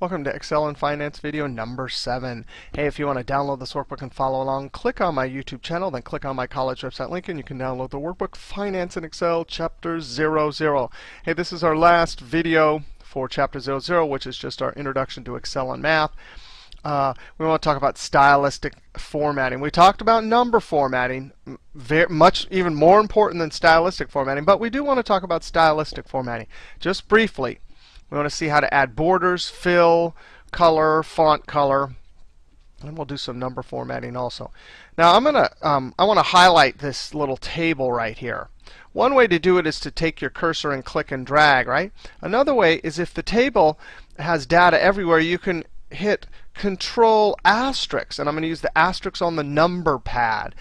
Welcome to Excel and Finance video number 7. Hey, if you want to download this workbook and follow along, click on my YouTube channel, then click on my college website link, and you can download the workbook Finance in Excel Chapter 00. Hey, this is our last video for Chapter 00, which is just our introduction to Excel and math. We want to talk about stylistic formatting. We talked about number formatting, even more important than stylistic formatting, but we do want to talk about stylistic formatting. Just briefly, we want to see how to add borders, fill, color, font color, and we'll do some number formatting also. Now I want to highlight this little table right here. One way to do it is to take your cursor and click and drag, right? Another way is if the table has data everywhere, you can hit Control asterisk, and I'm going to use the asterisk on the number pad.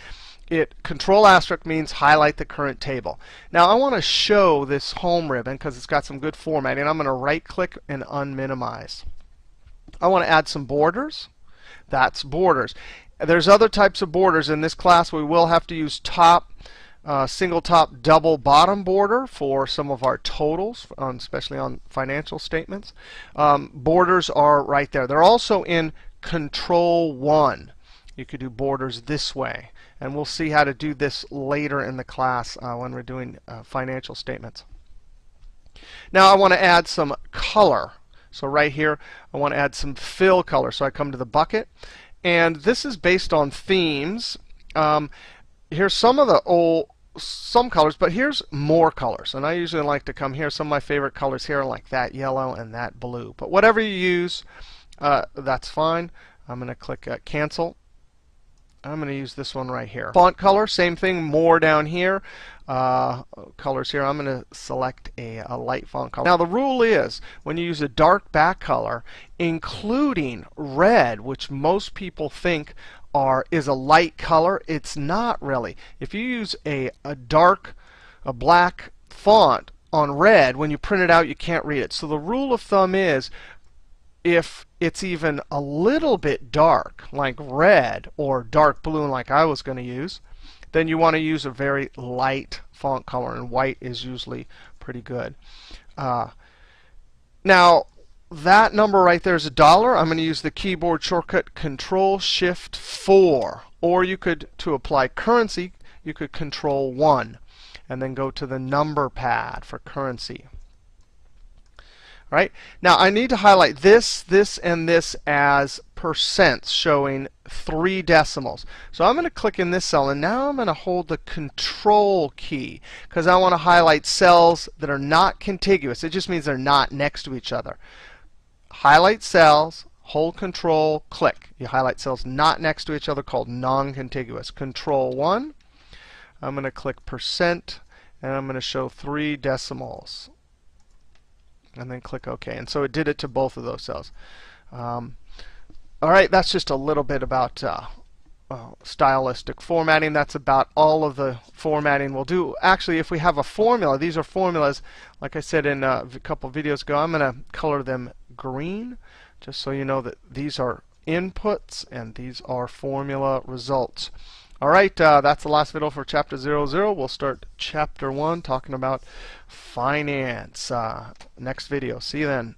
Control asterisk means highlight the current table. Now I want to show this home ribbon because it's got some good formatting. I'm going to right click and unminimize. I want to add some borders. That's borders. There's other types of borders. In this class we will have to use single top double bottom border for some of our totals, especially on financial statements. Borders are right there. They're also in Control 1. You could do borders this way. And we'll see how to do this later in the class when we're doing financial statements. Now I want to add some color. So right here I want to add some fill color. So I come to the bucket. And this is based on themes. Here's some of the some colors, but here's more colors. And I usually like to come here. Some of my favorite colors here are like that yellow and that blue. But whatever you use, that's fine. I'm going to click cancel. I'm going to use this one right here. Font color, same thing, more down here. Colors here. I'm going to select a light font color. Now the rule is when you use a dark back color, including red, which most people think is a light color, it's not really. If you use a black font on red, when you print it out, you can't read it. So the rule of thumb is if it's even a little bit dark, like red or dark blue, like I was going to use, then you want to use a very light font color, and white is usually pretty good. Now, that number right there is $1. I'm going to use the keyboard shortcut Control-Shift-4. Or you could, to apply currency, you could Control 1 and then go to the number pad for currency. All right. Now I need to highlight this, and this as percents, showing 3 decimals. So I'm going to click in this cell, and now I'm going to hold the Control key because I want to highlight cells that are not contiguous. It just means they're not next to each other. Highlight cells, hold Control, click. You highlight cells not next to each other called non-contiguous. Control 1. I'm going to click percent, and I'm going to show 3 decimals. And then click OK. And so it did it to both of those cells. All right, that's just a little bit about stylistic formatting. That's about all of the formatting we'll do. Actually, if we have a formula, these are formulas. Like I said in a couple videos ago, I'm going to color them green, just so you know that these are inputs and these are formula results. All right, that's the last video for Chapter 00. We'll start Chapter 1 talking about finance. Next video. See you then.